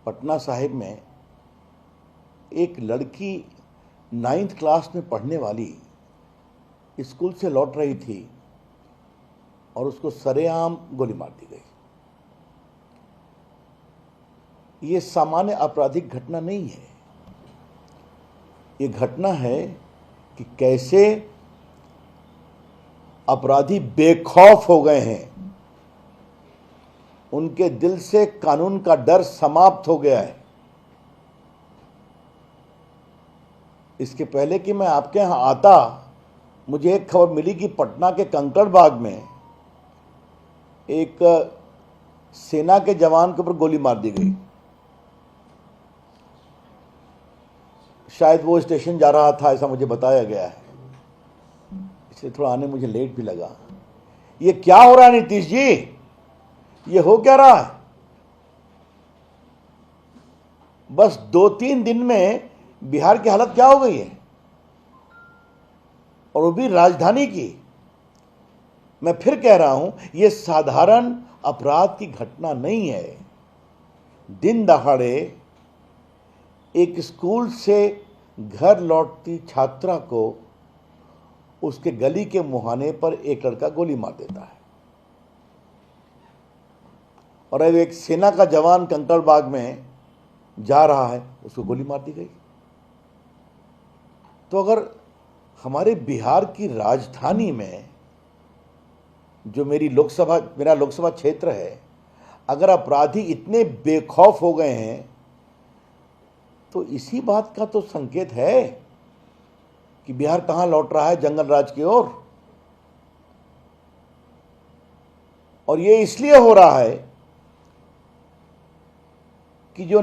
पटना साहिब में एक लड़की 9th क्लास में पढ़ने वाली स्कूल से लौट रही थी और उसको सरेआम गोली मार दी गई। ये सामान्य आपराधिक घटना नहीं है। ये घटना है कि कैसे अपराधी बेखौफ हो गए हैं, उनके दिल से कानून का डर समाप्त हो गया है। इसके पहले कि मैं आपके यहां आता, मुझे एक खबर मिली कि पटना के कंकड़बाग में एक सेना के जवान के ऊपर गोली मार दी गई। शायद वो स्टेशन जा रहा था, ऐसा मुझे बताया गया है, इसलिए थोड़ा आने मुझे लेट भी लगा। ये क्या हो रहा है नीतीश जी? ये हो क्या रहा है? बस 2-3 दिन में बिहार की हालत क्या हो गई है, और वो भी राजधानी की। मैं फिर कह रहा हूं, यह साधारण अपराध की घटना नहीं है। दिन दहाड़े एक स्कूल से घर लौटती छात्रा को उसके गली के मुहाने पर एक लड़का गोली मार देता है, और अब एक सेना का जवान कंकड़बाग में जा रहा है, उसको गोली मार दी गई। तो अगर हमारे बिहार की राजधानी में, जो मेरा लोकसभा क्षेत्र है, अगर अपराधी इतने बेखौफ हो गए हैं, तो इसी बात का तो संकेत है कि बिहार कहां लौट रहा है, जंगल राज की ओर। और ये इसलिए हो रहा है कि जो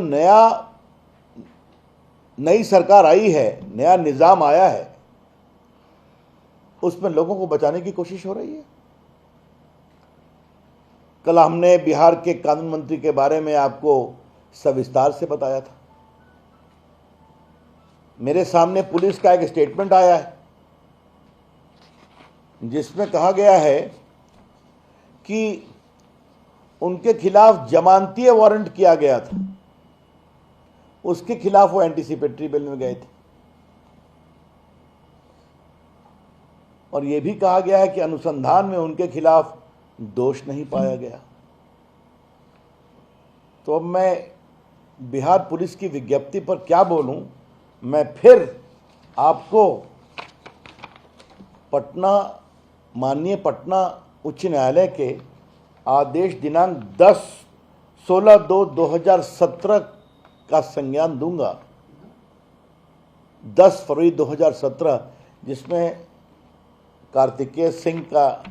नई सरकार आई है, नया निजाम आया है, उसमें लोगों को बचाने की कोशिश हो रही है। कल हमने बिहार के कानून मंत्री के बारे में आपको सविस्तार से बताया था। मेरे सामने पुलिस का एक स्टेटमेंट आया है जिसमें कहा गया है कि उनके खिलाफ जमानतीय वारंट किया गया था, उसके खिलाफ वो एंटीसिपेटरी बेल में गए थे। और यह भी कहा गया है कि अनुसंधान में उनके खिलाफ दोष नहीं पाया गया। तो अब मैं बिहार पुलिस की विज्ञप्ति पर क्या बोलूं? मैं फिर आपको माननीय पटना उच्च न्यायालय के आदेश दिनांक 10/16/2017 का संज्ञान दूंगा, 10 फरवरी 2017, जिसमें कार्तिकेय सिंह का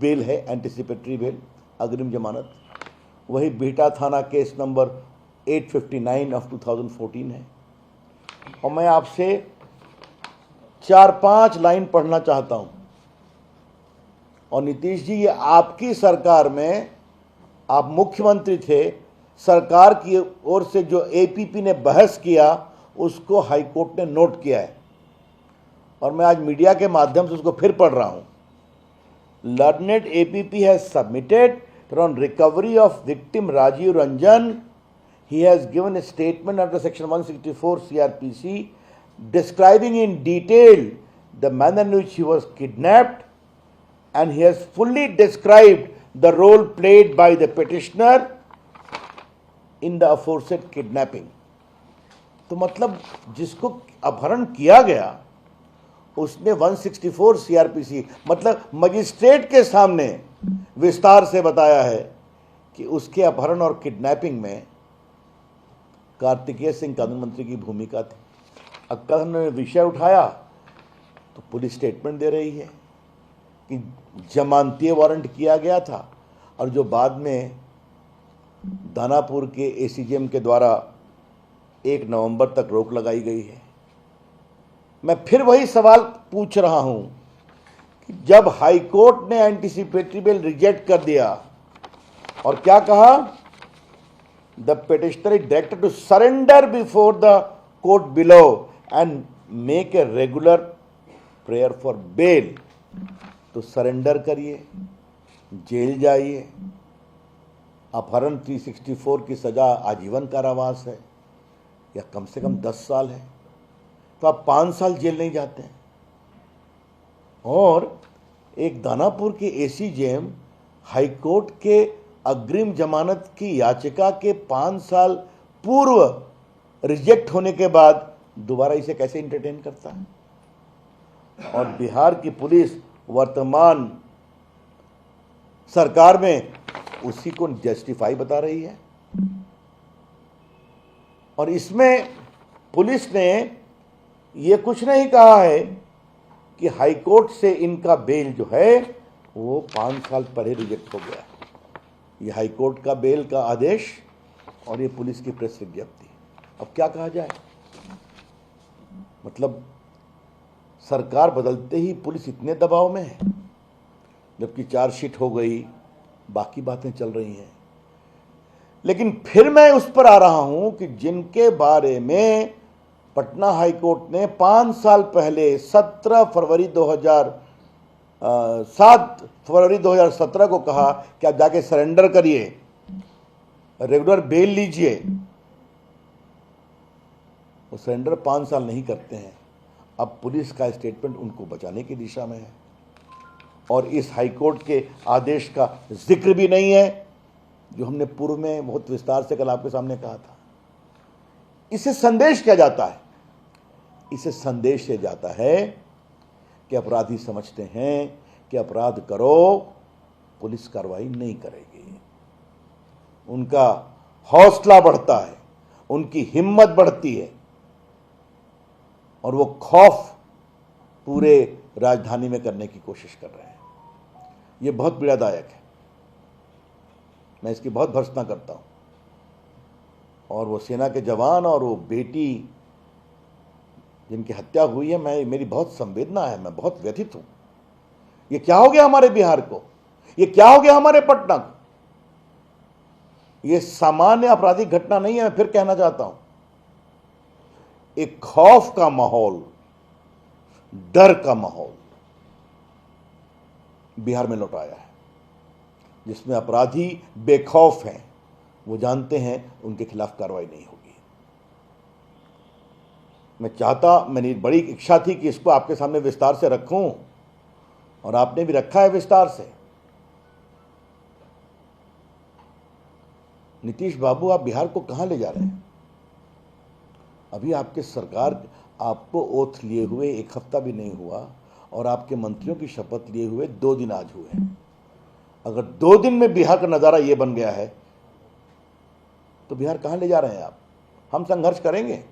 बेल है, एंटीसिपेटरी बेल, अग्रिम जमानत। वही बिहटा थाना केस नंबर 859/2014 है। और मैं आपसे 4-5 लाइन पढ़ना चाहता हूं। और नीतीश जी, ये आपकी सरकार में आप मुख्यमंत्री थे, सरकार की ओर से जो एपीपी ने बहस किया, उसको हाईकोर्ट ने नोट किया है, और मैं आज मीडिया के माध्यम से उसको फिर पढ़ रहा हूं। Learned APP has submitted on recovery of victim Rajiv Ranjan. He has given a statement under section 164 CRPC describing in detail the manner in which he was kidnapped, and he has fully described the role played by the petitioner in the aforesaid kidnapping. तो मतलब जिसको अपहरण किया गया उसने 164 CRPC मतलब magistrate के सामने विस्तार से बताया है कि उसके अपहरण और किडनैपिंग में कार्तिकेय सिंह कानून मंत्री की भूमिका थी। कल हमने विषय उठाया तो पुलिस स्टेटमेंट दे रही है कि जमानतीय वारंट किया गया था, और जो बाद में दानापुर के एसीजेएम के द्वारा 1 नवंबर तक रोक लगाई गई है। मैं फिर वही सवाल पूछ रहा हूं कि जब हाईकोर्ट ने एंटीसिपेटरी बेल रिजेक्ट कर दिया और क्या कहा, the petitioner is directed to surrender before the court below and make a regular prayer for bail. तो सरेंडर करिए, जेल जाइए, अपहरण 364 की सज़ा आजीवन कारावास है या कम से कम 10 साल है, तो आप 5 साल जेल नहीं जाते हैं। और एक दानापुर के एसीजेएम हाईकोर्ट के अग्रिम जमानत की याचिका के 5 साल पूर्व रिजेक्ट होने के बाद दोबारा इसे कैसे इंटरटेन करता है? और बिहार की पुलिस वर्तमान सरकार में उसी को जस्टिफाई बता रही है। और इसमें पुलिस ने ये कुछ नहीं कहा है कि हाईकोर्ट से इनका बेल जो है वो 5 साल पहले रिजेक्ट हो गया। ये हाईकोर्ट का बेल का आदेश और ये पुलिस की प्रेस विज्ञप्ति। अब क्या कहा जाए? मतलब सरकार बदलते ही पुलिस इतने दबाव में है, जबकि चार्जशीट हो गई, बाकी बातें चल रही हैं। लेकिन फिर मैं उस पर आ रहा हूं कि जिनके बारे में पटना हाईकोर्ट ने 5 साल पहले 7 फरवरी 2017 को कहा कि आप जाके सरेंडर करिए, रेगुलर बेल लीजिए, वो सरेंडर 5 साल नहीं करते हैं। अब पुलिस का स्टेटमेंट उनको बचाने की दिशा में है और इस हाईकोर्ट के आदेश का जिक्र भी नहीं है, जो हमने पूर्व में बहुत विस्तार से कल आपके सामने कहा था। इसे संदेश क्या जाता है? इसे संदेश ये जाता है कि अपराधी समझते हैं कि अपराध करो, पुलिस कार्रवाई नहीं करेगी। उनका हौसला बढ़ता है, उनकी हिम्मत बढ़ती है और वो खौफ पूरे राजधानी में करने की कोशिश कर रहे हैं। ये बहुत पीड़ादायक है, मैं इसकी बहुत भर्त्सना करता हूँ। और वो सेना के जवान और वो बेटी जिनकी हत्या हुई है, मेरी बहुत संवेदना है, मैं बहुत व्यथित हूँ। ये क्या हो गया हमारे बिहार को? ये क्या हो गया हमारे पटना को? ये सामान्य आपराधिक घटना नहीं है। मैं फिर कहना चाहता हूं, एक खौफ का माहौल, डर का माहौल बिहार में लौट आया है, जिसमें अपराधी बेखौफ हैं। वो जानते हैं उनके खिलाफ कार्रवाई नहीं होगी। मेरी बड़ी इच्छा थी कि इसको आपके सामने विस्तार से रखूं और आपने भी रखा है विस्तार से। नीतीश बाबू, आप बिहार को कहां ले जा रहे हैं? अभी आपके सरकार, आपको ओथ लिए हुए 1 हफ्ता भी नहीं हुआ और आपके मंत्रियों की शपथ लिए हुए 2 दिन आज हुए हैं। अगर 2 दिन में बिहार का नज़ारा ये बन गया है तो बिहार कहां ले जा रहे हैं आप? हम संघर्ष करेंगे।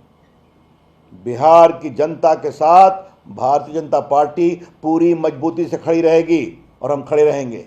बिहार की जनता के साथ भारतीय जनता पार्टी पूरी मजबूती से खड़ी रहेगी और हम खड़े रहेंगे।